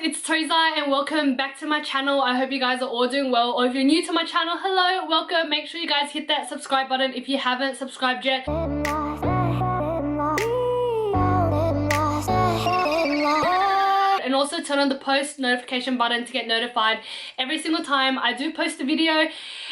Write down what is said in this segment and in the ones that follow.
it's Teresa and welcome back to my channel. I hope you guys are all doing well, or if you're new to my channel, hello, welcome. Make sure you guys hit that subscribe button if you haven't subscribed yet. And also turn on the post notification button to get notified every single time I do post a video.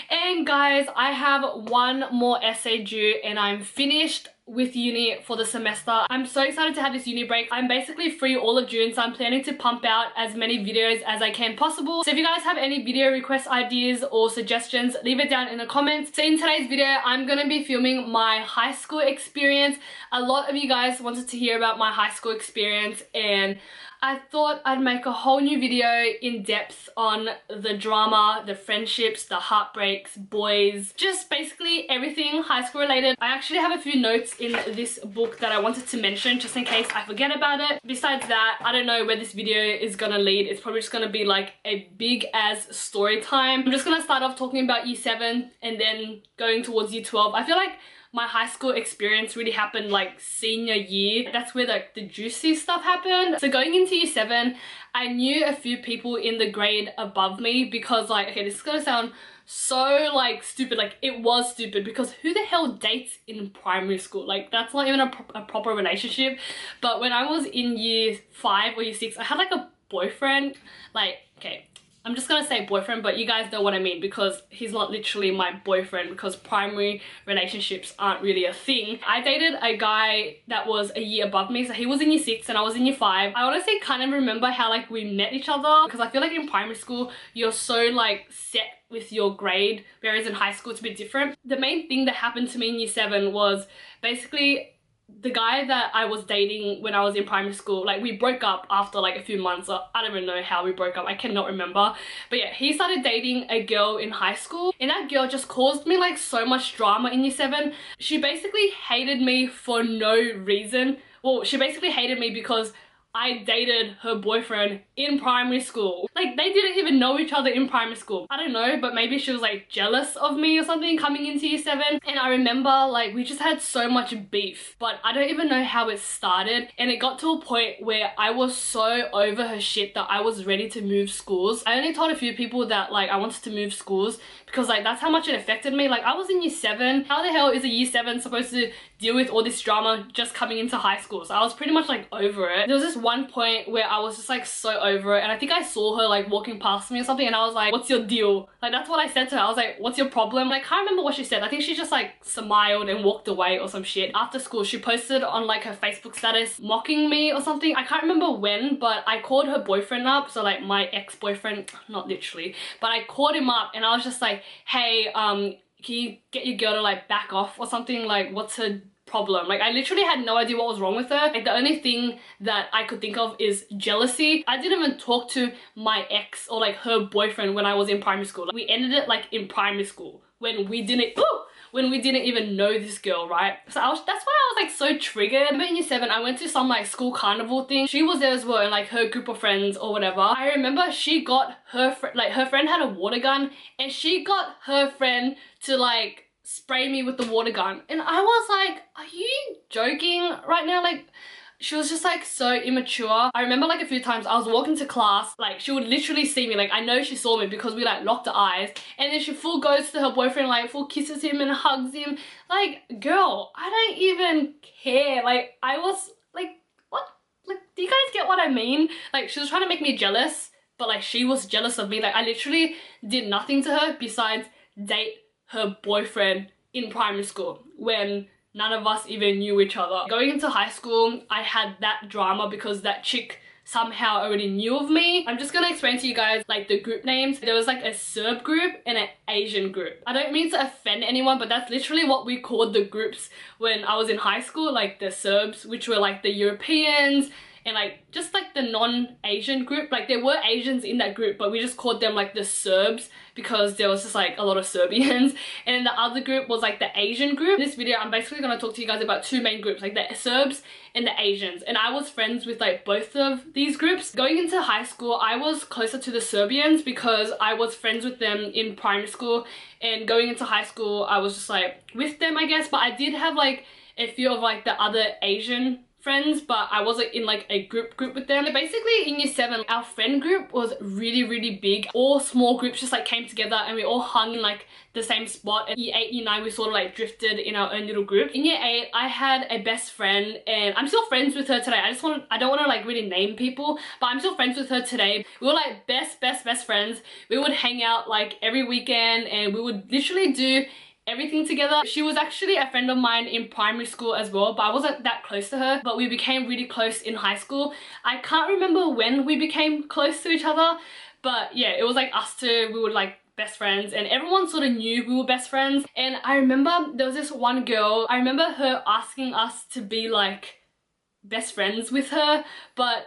And guys, I have one more essay due and I'm finished with uni for the semester. I'm so excited to have this uni break. I'm basically free all of June, so I'm planning to pump out as many videos as I can possible. So if you guys have any video request ideas or suggestions, leave it down in the comments. So in today's video, I'm gonna be filming my high school experience. A lot of you guys wanted to hear about my high school experience and I thought I'd make a whole new video in depth on the drama, the friendships, the heartbreaks, boys, just basically everything high school related. I actually have a few notes in this book that I wanted to mention just in case I forget about it. Besides that, I don't know where this video is gonna lead. It's probably just gonna be like a big as story time. I'm just gonna start off talking about year 7 and then going towards year 12. I feel like my high school experience really happened like senior year. That's where like the juicy stuff happened. So going into year 7, I knew a few people in the grade above me because like, okay, this is gonna sound so like stupid, like it was stupid because who the hell dates in primary school? Like that's not even a proper relationship. But when I was in year 5 or year 6, I had like a boyfriend. Like, okay, I'm just gonna say boyfriend, but you guys know what I mean because he's not literally my boyfriend because primary relationships aren't really a thing. I dated a guy that was a year above me, so he was in year 6 and I was in year 5. I honestly kind of remember how like we met each other because I feel like in primary school you're so like set with your grade, whereas in high school it's a bit different. The main thing that happened to me in year 7 was basically the guy that I was dating when I was in primary school, like we broke up after like a few months. I don't even know how we broke up, I cannot remember. But yeah, he started dating a girl in high school and that girl just caused me like so much drama in year 7. She basically hated me for no reason. Well, she basically hated me because I dated her boyfriend in primary school. Like they didn't even know each other in primary school. I don't know, but maybe she was like jealous of me or something coming into year 7. And I remember like we just had so much beef, but I don't even know how it started. And it got to a point where I was so over her shit that I was ready to move schools. I only told a few people that like I wanted to move schools because like that's how much it affected me. Like I was in year 7. How the hell is a year 7 supposed to deal with all this drama just coming into high school? So I was pretty much like over it. There was this one point where I was just like so over it and I think I saw her like walking past me or something and I was like, what's your deal? Like that's what I said to her. I was like, what's your problem? Like, I can't remember what she said. I think she just like smiled and walked away or some shit. After school she posted on like her Facebook status mocking me or something. I can't remember when, but I called her boyfriend up, so like my ex-boyfriend, not literally, but I called him up and I was just like, hey, can you get your girl to like back off or something? Like what's her problem? Like I literally had no idea what was wrong with her. Like the only thing that I could think of is jealousy. I didn't even talk to my ex or like her boyfriend when I was in primary school. Like, we ended it like in primary school when we didn't even know this girl, right? So that's why I was like so triggered. But in year 7 I went to some like school carnival thing. She was there as well and like her group of friends or whatever. I remember she got her friend had a water gun and she got her friend to like spray me with the water gun and I was like, are you joking right now? Like she was just like so immature. I remember like a few times I was walking to class, like she would literally see me, like I know she saw me because we like locked eyes, and then she full goes to her boyfriend, like full kisses him and hugs him. Like girl, I don't even care. Like I was like, what? Like do you guys get what I mean? Like she was trying to make me jealous, but like she was jealous of me. Like I literally did nothing to her besides date her boyfriend in primary school when none of us even knew each other. Going into high school, I had that drama because that chick somehow already knew of me. I'm just gonna explain to you guys like the group names. There was like a Serb group and an Asian group. I don't mean to offend anyone, but that's literally what we called the groups when I was in high school. Like the Serbs, which were like the Europeans, and like just like the non-Asian group. Like there were Asians in that group, but we just called them like the Serbs because there was just like a lot of Serbians. And then the other group was like the Asian group. In this video I'm basically gonna talk to you guys about two main groups, like the Serbs and the Asians, and I was friends with like both of these groups. Going into high school I was closer to the Serbians because I was friends with them in primary school, and going into high school I was just like with them, I guess. But I did have like a few of like the other Asian friends, but I wasn't in like a group with them. Basically in year 7, our friend group was really big. All small groups just like came together and we all hung in like the same spot. And year 8, year 9, we sort of like drifted in our own little group. In year 8, I had a best friend and I'm still friends with her today. I don't want to like really name people, but I'm still friends with her today. We were like best friends. We would hang out like every weekend and we would literally do everything together. She was actually a friend of mine in primary school as well, but I wasn't that close to her, but we became really close in high school. I can't remember when we became close to each other, but yeah, it was like us two. We were like best friends and everyone sort of knew we were best friends. And I remember there was this one girl, I remember her asking us to be like best friends with her, but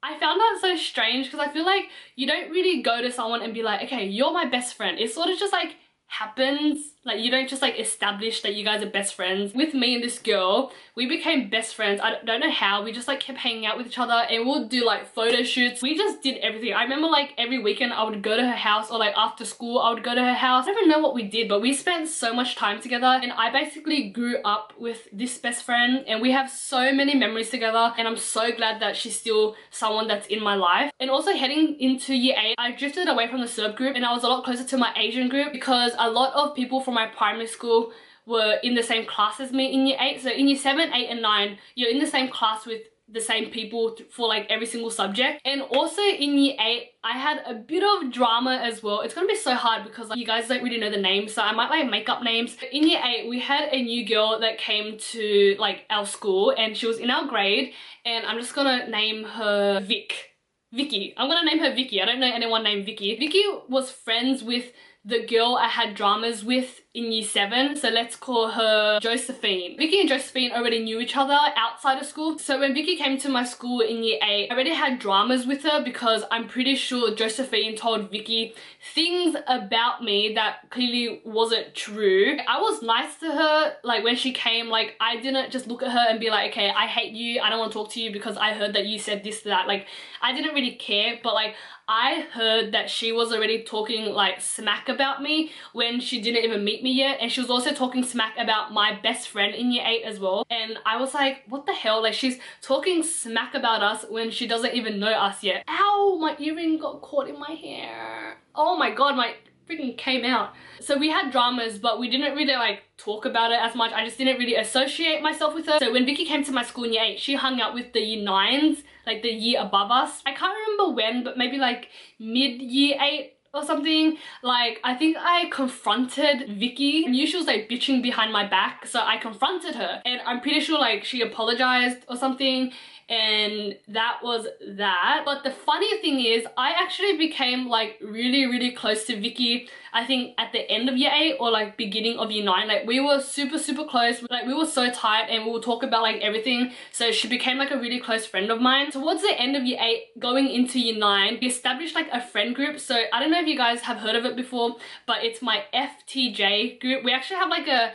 I found that so strange because I feel like you don't really go to someone and be like, okay, you're my best friend. It sort of just like happens. Like you don't just like establish that you guys are best friends. With me and this girl, we became best friends. I don't know how. We just like kept hanging out with each other and we'll do like photo shoots. We just did everything. I remember like every weekend I would go to her house, or like after school I would go to her house. I don't even know what we did, but we spent so much time together and I basically grew up with this best friend and we have so many memories together, and I'm so glad that she's still someone that's in my life. And also heading into year 8, I drifted away from the Serb group and I was a lot closer to my Asian group because a lot of people from my primary school were in the same class as me in year 8. So in year 7, 8 and 9, you're in the same class with the same people for like every single subject. And also in year 8, I had a bit of drama as well. It's gonna be so hard because like, you guys don't really know the names, so I might like make up names. But in year 8, we had a new girl that came to like our school and she was in our grade, and I'm just gonna name her Vicky. I'm gonna name her Vicky. I don't know anyone named Vicky. Vicky was friends with the girl I had dramas with in year 7, so let's call her Josephine. Vicky and Josephine already knew each other outside of school, so when Vicky came to my school in year 8, I already had dramas with her because I'm pretty sure Josephine told Vicky things about me that clearly wasn't true. I was nice to her, like when she came, like I didn't just look at her and be like, okay, I hate you, I don't want to talk to you because I heard that you said this, that. Like I didn't really care, but like I heard that she was already talking like smack about me when she didn't even meet me yet, and she was also talking smack about my best friend in year 8 as well. And I was like, what the hell, like she's talking smack about us when she doesn't even know us yet. Ow, my earring got caught in my hair. Oh my god, my freaking came out. So we had dramas, but we didn't really like talk about it as much. I just didn't really associate myself with her. So when Vicky came to my school in year 8, she hung out with the year 9s, like the year above us. I can't remember when, but maybe like mid year 8 or something. Like I think I confronted Vicky. I knew she was like bitching behind my back, so I confronted her and I'm pretty sure like she apologized or something, and that was that. But the funny thing is I actually became like really close to Vicky, I think at the end of year 8 or like beginning of year 9. Like we were super close, like we were so tight and we would talk about like everything. So she became like a really close friend of mine. Towards the end of year 8 going into year 9, we established like a friend group. So I don't know if you guys have heard of it before, but it's my FTJ group. We actually have like a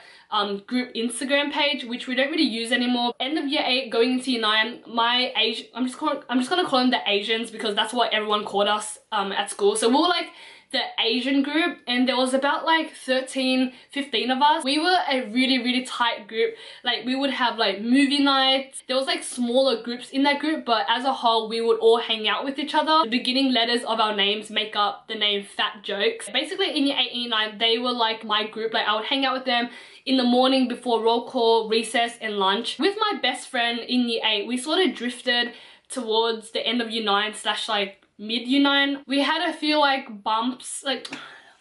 group Instagram page, which we don't really use anymore. End of year 8 going into year 9, my Asian, I'm just gonna call them the Asians because that's what everyone called us at school. So we were like the Asian group, and there was about like 13, 15 of us. We were a really tight group. Like we would have like movie nights. There was like smaller groups in that group, but as a whole we would all hang out with each other. The beginning letters of our names make up the name Fat Jokes. Basically in year 8 and year 9, they were like my group. Like I would hang out with them in the morning before roll call, recess and lunch. With my best friend in year 8, we sort of drifted towards the end of year 9 slash like mid year 9. We had a few like bumps, like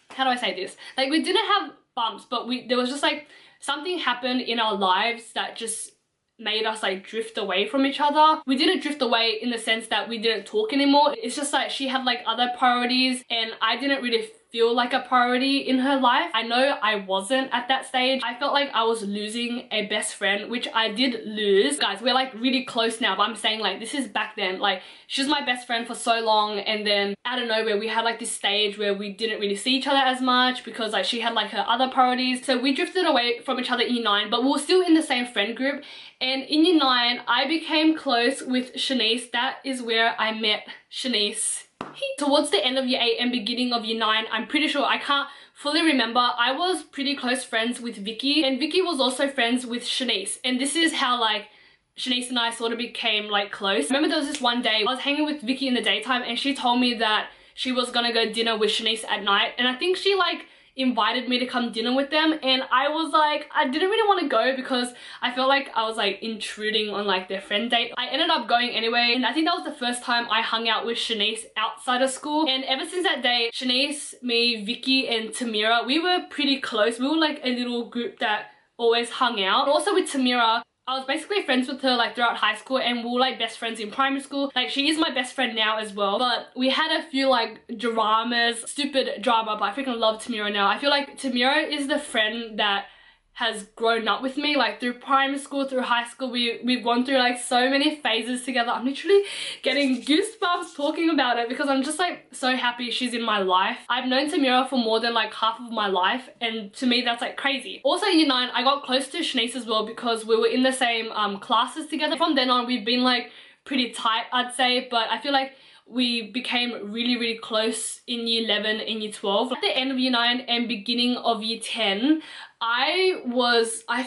how do I say this, like we didn't have bumps, but there was just like something happened in our lives that just made us like drift away from each other. We didn't drift away in the sense that we didn't talk anymore. It's just like she had like other priorities and I didn't really feel like a priority in her life. I know I wasn't at that stage. I felt like I was losing a best friend, which I did lose. Guys, we're like really close now, but I'm saying like this is back then. Like she was my best friend for so long, and then out of nowhere we had like this stage where we didn't really see each other as much because like she had like her other priorities. So we drifted away from each other in year 9, but we were still in the same friend group. And in year 9, I became close with Shanice. That is where I met Shanice. Towards the end of year 8 and beginning of year 9, I'm pretty sure, I can't fully remember, I was pretty close friends with Vicky, and Vicky was also friends with Shanice. And this is how like Shanice and I sort of became like close. I remember there was this one day I was hanging with Vicky in the daytime and she told me that she was gonna go dinner with Shanice at night, and I think she like invited me to come dinner with them, and I was like, I didn't really want to go because I felt like I was like intruding on like their friend date. I ended up going anyway, and I think that was the first time I hung out with Shanice outside of school. And ever since that day, Shanice, me, Vicky and Tamira, we were pretty close. We were like a little group that always hung out. Also with Tamira, I was basically friends with her like throughout high school, and we were like best friends in primary school. Like she is my best friend now as well, but we had a few like dramas, stupid drama, but I freaking love Tamira now. I feel like Tamira is the friend that has grown up with me like through primary school, through high school. We've gone through like so many phases together. I'm literally getting goosebumps talking about it because I'm just like so happy she's in my life. I've known Tamira for more than like half of my life, and to me that's like crazy. Also in year 9 I got close to Shanice as well because we were in the same classes together. From then on we've been like pretty tight, I'd say, but I feel like we became really close in year 11 and year 12. At the end of year 9 and beginning of year 10, I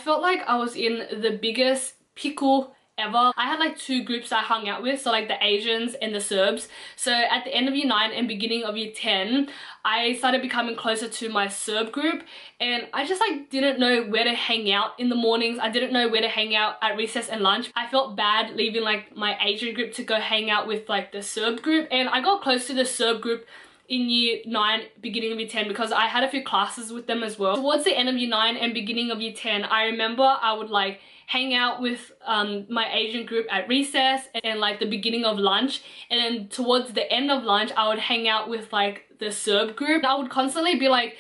felt like I was in the biggest pickle ever. I had like 2 groups I hung out with, so like the Asians and the Serbs. So at the end of year 9 and beginning of year 10, I started becoming closer to my Serb group, and I just like didn't know where to hang out in the mornings. I didn't know where to hang out at recess and lunch. I felt bad leaving like my Asian group to go hang out with like the Serb group, and I got close to the Serb group in year 9, beginning of year 10 because I had a few classes with them as well. Towards the end of year 9 and beginning of year 10, I remember I would like hang out with my Asian group at recess and like the beginning of lunch, and then towards the end of lunch I would hang out with like the Serb group. I would constantly be like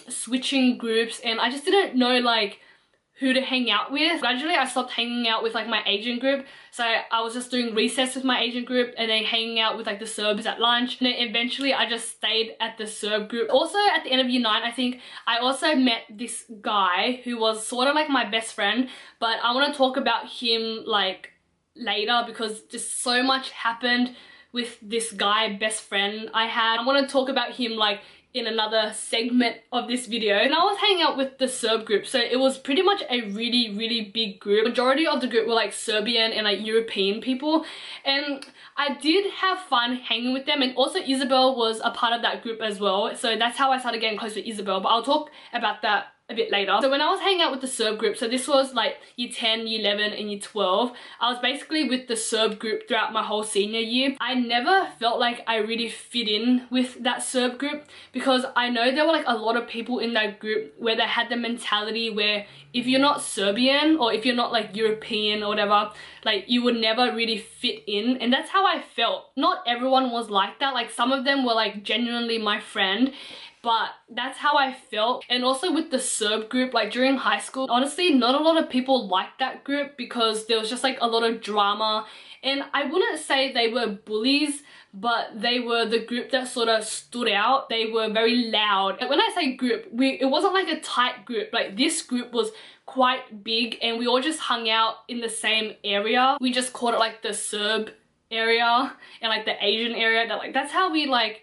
switching groups, and I just didn't know like who to hang out with. Gradually I stopped hanging out with like my Asian group, so I was just doing recess with my Asian group and then hanging out with like the Serbs at lunch, and then eventually I just stayed at the Serb group. Also at the end of year 9 I think I also met this guy who was sort of like my best friend, but I want to talk about him like later because just so much happened with this guy best friend I had. I want to talk about him like in another segment of this video. And I was hanging out with the Serb group, so it was pretty much a really big group. Majority of the group were like Serbian and like European people, and I did have fun hanging with them. And also Isabel was a part of that group as well, so that's how I started getting close with Isabel, but I'll talk about that a bit later. So when I was hanging out with the Serb group, so this was like year 10, year 11 and year 12, I was basically with the Serb group throughout my whole senior year. I never felt like I really fit in with that Serb group because I know there were like a lot of people in that group where they had the mentality where if you're not Serbian or if you're not like European or whatever, like you would never really fit in, and that's how I felt. Not everyone was like that, like some of them were like genuinely my friend, but that's how I felt. And also with the Serb group, like during high school, honestly not a lot of people liked that group because there was just like a lot of drama, and I wouldn't say they were bullies, but they were the group that sort of stood out. They were very loud. When I say group, it wasn't like a tight group. Like this group was quite big and we all just hung out in the same area. We just called it like the Serb area and like the Asian area. That's how we like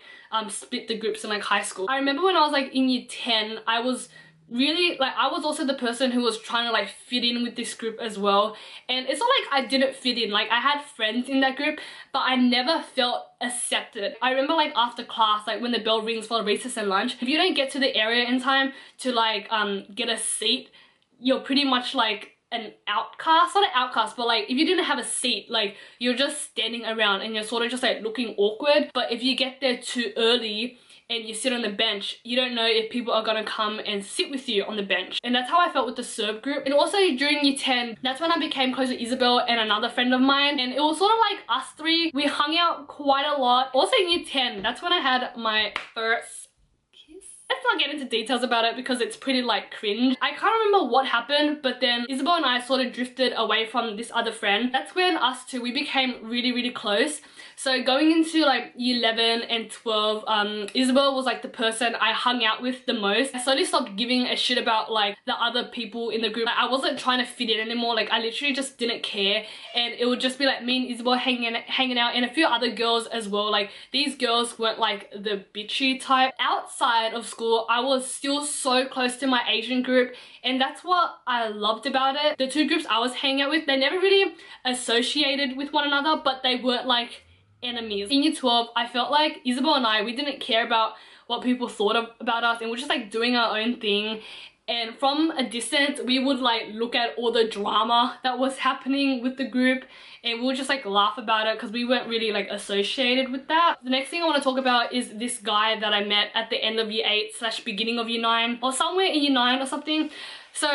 split the groups in like high school. I remember when I was like in year 10, I was really like, I was also the person who was trying to like fit in with this group as well, and it's not like I didn't fit in. Like I had friends in that group, but I never felt accepted. I remember like after class, like when the bell rings for recess and lunch, if you don't get to the area in time to like get a seat, you're pretty much like an outcast. Not an outcast, but like if you didn't have a seat, like you're just standing around and you're sort of just like looking awkward. But if you get there too early and you sit on the bench, you don't know if people are gonna come and sit with you on the bench. And that's how I felt with the Serb group. And also during year 10, that's when I became close with Isabel and another friend of mine, and it was sort of like us three. We hung out quite a lot. Also in year 10, that's when I had my first kiss. Let's not get into details about it because it's pretty like cringe. I can't remember what happened, but then Isabel and I sort of drifted away from this other friend. That's when us two, we became really close. So going into like year 11 and 12, Isabel was like the person I hung out with the most. I slowly stopped giving a shit about like the other people in the group. Like, I wasn't trying to fit in anymore. Like I literally just didn't care, and it would just be like me and Isabel hanging out, and a few other girls as well. Like these girls weren't like the bitchy type. Outside of school, I was still so close to my Asian group, and that's what I loved about it. The two groups I was hanging out with, they never really associated with one another, but they weren't like enemies. In year 12, I felt like Isabel and I, we didn't care about what people thought about us, and we're just like doing our own thing. And from a distance, we would like look at all the drama that was happening with the group, and we would just like laugh about it because we weren't really like associated with that. The next thing I want to talk about is this guy that I met at the end of year 8 / beginning of year 9, or somewhere in year 9 or something. So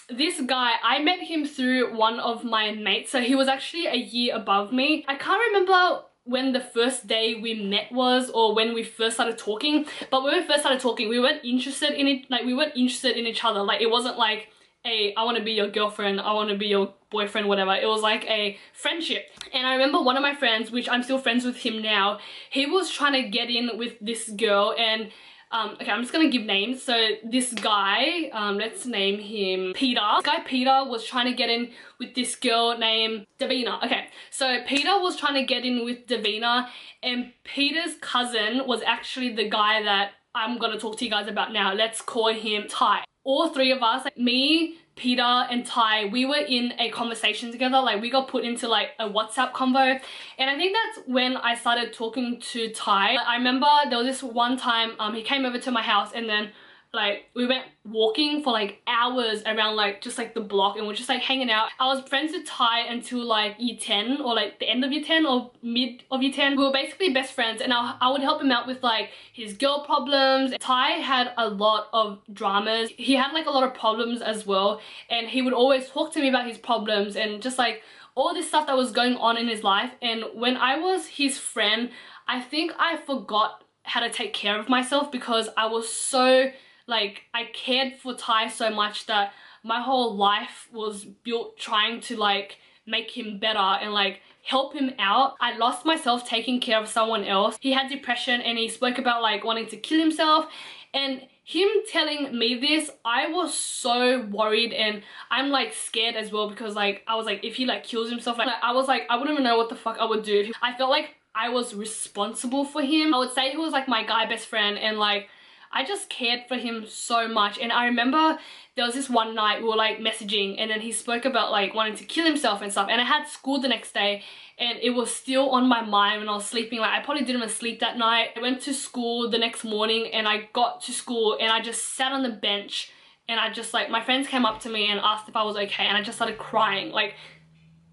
this guy, I met him through one of my mates. So he was actually a year above me. I can't remember when the first day we met was, or when we first started talking, but when we first started talking, we weren't interested in it, like we weren't interested in each other. Like it wasn't like a I want to be your girlfriend, I want to be your boyfriend, whatever. It was like a friendship. And I remember one of my friends, which I'm still friends with him now, he was trying to get in with this girl, and okay, I'm just gonna give names. So this guy, let's name him Peter. This guy Peter was trying to get in with this girl named Davina. Okay, so Peter was trying to get in with Davina, and Peter's cousin was actually the guy that I'm gonna talk to you guys about now. Let's call him Ty. All three of us, like me, Peter and Ty, we were in a conversation together. Like we got put into like a WhatsApp convo, and I think that's when I started talking to Ty. I remember there was this one time he came over to my house, and then like we went walking for like hours around like just like the block, and we're just like hanging out. I was friends with Ty until like year 10, or like the end of year 10 or mid of year 10. We were basically best friends, and I would help him out with like his girl problems. Ty had a lot of dramas. He had like a lot of problems as well, and he would always talk to me about his problems and just like all this stuff that was going on in his life. And when I was his friend, I think I forgot how to take care of myself, because I was so like, I cared for Ty so much that my whole life was built trying to like make him better and like help him out. I lost myself taking care of someone else. He had depression, and he spoke about like wanting to kill himself, and him telling me this, I was so worried, and I'm like scared as well, because like I was like, if he like kills himself, like I was like, I wouldn't even know what the fuck I would do. I felt like I was responsible for him. I would say he was like my guy best friend, and like I just cared for him so much. And I remember there was this one night we were like messaging, and then he spoke about like wanting to kill himself and stuff, and I had school the next day, and it was still on my mind when I was sleeping. Like I probably didn't even sleep that night. I went to school the next morning, and I got to school and I just sat on the bench, and I just like, my friends came up to me and asked if I was okay, and I just started crying. Like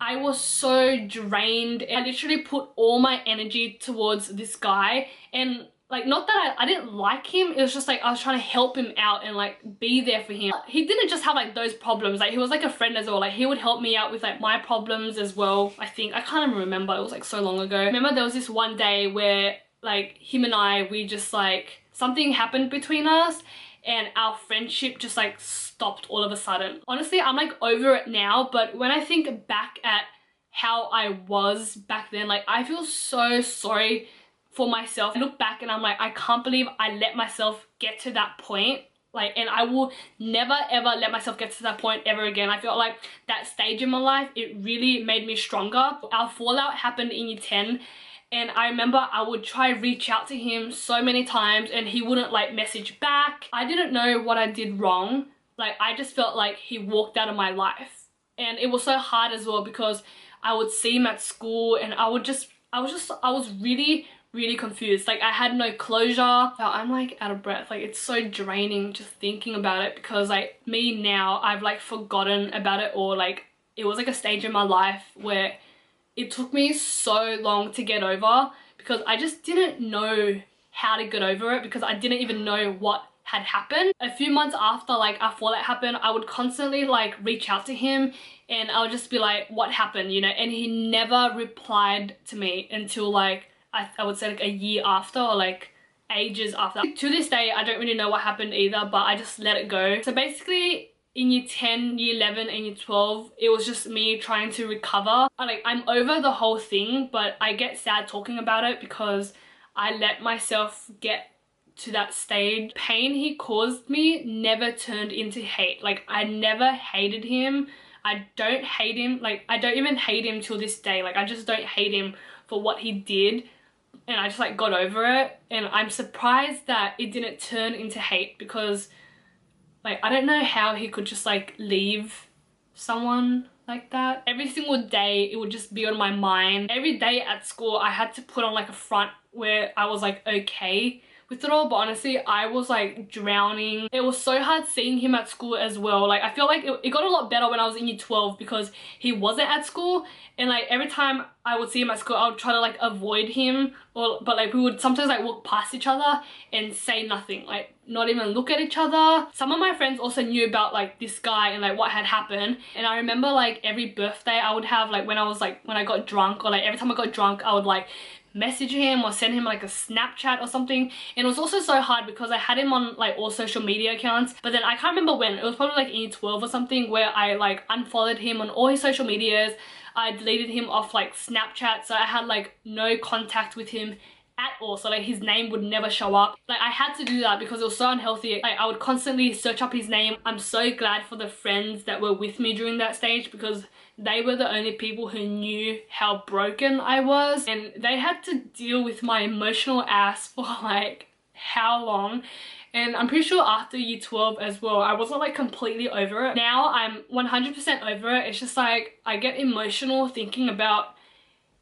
I was so drained. I literally put all my energy towards this guy, and like, not that I didn't like him, it was just like I was trying to help him out and like be there for him. He didn't just have like those problems, like he was like a friend as well. Like he would help me out with like my problems as well. I think, I can't even remember, it was like so long ago. I remember there was this one day where like him and I, we just like, something happened between us, and our friendship just like stopped all of a sudden. Honestly, I'm like over it now, but when I think back at how I was back then, like I feel so sorry for myself. I look back and I'm like, I can't believe I let myself get to that point. Like, and I will never ever let myself get to that point ever again. I felt like that stage in my life, it really made me stronger. Our fallout happened in year 10, and I remember I would try reach out to him so many times, and he wouldn't like message back. I didn't know what I did wrong. Like I just felt like he walked out of my life, and it was so hard as well, because I would see him at school, and I was really confused. Like I had no closure. I'm like out of breath. Like it's so draining just thinking about it, because like me now, I've like forgotten about it, or like it was like a stage in my life where it took me so long to get over, because I just didn't know how to get over it, because I didn't even know what had happened. A few months after like our fallout happened, I would constantly like reach out to him, and I would just be like, what happened, you know? And he never replied to me until like I would say like a year after, or like ages after. To this day, I don't really know what happened either, but I just let it go. So basically in year 10, year 11 and year 12, it was just me trying to recover. I'm over the whole thing, but I get sad talking about it, because I let myself get to that stage. Pain he caused me never turned into hate. Like I never hated him. I don't hate him. Like I don't even hate him till this day. Like I just don't hate him for what he did. and I just like got over it. And I'm surprised that it didn't turn into hate, because like I don't know how he could just like leave someone like that. Every single day it would just be on my mind. Every day at school I had to put on like a front where I was like okay with it all, but honestly I was like drowning. It was so hard seeing him at school as well. Like I feel like it got a lot better when I was in year 12, because he wasn't at school, and like every time I would see him at school I would try to like avoid him, but like we would sometimes like walk past each other and say nothing, like not even look at each other. Some of my friends also knew about like this guy and like what had happened, and I remember like every birthday I would have, like when I got drunk, or like every time I got drunk I would like message him or send him like a Snapchat or something. And it was also so hard because I had him on like all social media accounts, but then I can't remember when, it was probably like in year 12 or something, where I like unfollowed him on all his social medias. I deleted him off like Snapchat, so I had like no contact with him at all, so like his name would never show up. Like I had to do that because it was so unhealthy. Like I would constantly search up his name. I'm so glad for the friends that were with me during that stage, because they were the only people who knew how broken I was, and they had to deal with my emotional ass for like how long. And I'm pretty sure after year 12 as well, I wasn't like completely over it. Now I'm 100% over it. It's just like I get emotional thinking about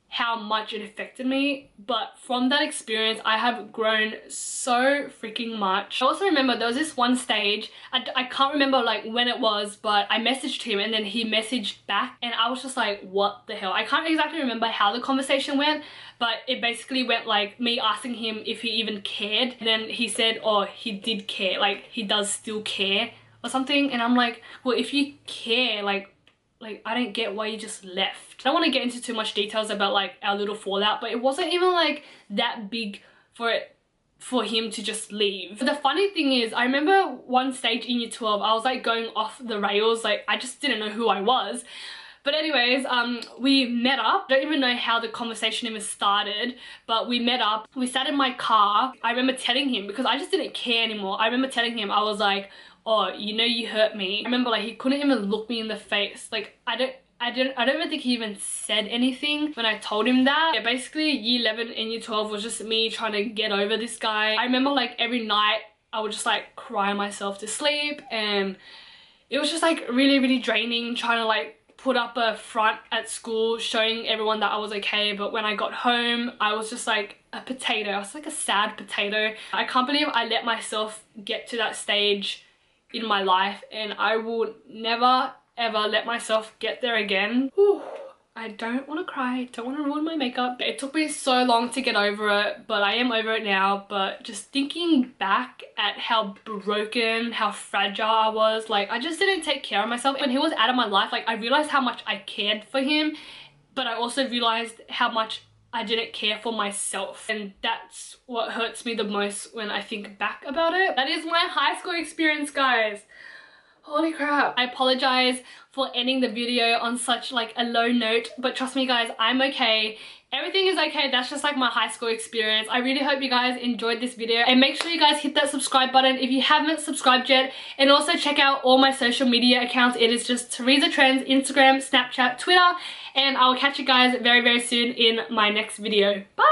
how much it affected me, but from that experience I have grown so freaking much. I also remember there was this one stage, I can't remember like when it was, but I messaged him and then he messaged back, and I was just like, what the hell? I can't exactly remember how the conversation went, but it basically went like me asking him if he even cared, and then he said, oh, he did care, like he does still care or something. And I'm like, well, if you care, like I don't get why you just left. I don't want to get into too much details about like our little fallout, but it wasn't even like that big for him to just leave. But the funny thing is, I remember one stage in year 12 I was like going off the rails, like I just didn't know who I was. But anyways, we met up. I don't even know how the conversation even started, but we met up. We sat in my car. I remember telling him, because I just didn't care anymore, I remember telling him, I was like, oh, you know you hurt me. I remember like he couldn't even look me in the face. Like I don't even think he even said anything when I told him that. Yeah, basically year 11 and year 12 was just me trying to get over this guy. I remember like every night I would just like cry myself to sleep, and it was just like really draining trying to like put up a front at school showing everyone that I was okay, but when I got home I was just like a potato. I was like a sad potato. I can't believe I let myself get to that stage in my life, and I will never ever let myself get there again. Whew. I don't want to cry, don't want to ruin my makeup. It took me so long to get over it, but I am over it now. But just thinking back at how broken, how fragile I was, like I just didn't take care of myself. When he was out of my life, like I realized how much I cared for him, but I also realized how much I didn't care for myself, and that's what hurts me the most when I think back about it. That is my high school experience, guys. Holy crap. I apologize for ending the video on such like a low note, but trust me guys, I'm okay. Everything is okay. That's just like my high school experience. I really hope you guys enjoyed this video, and make sure you guys hit that subscribe button if you haven't subscribed yet, and also check out all my social media accounts. It is just TheresaTrends, Instagram, Snapchat, Twitter, and I will catch you guys very soon in my next video. Bye!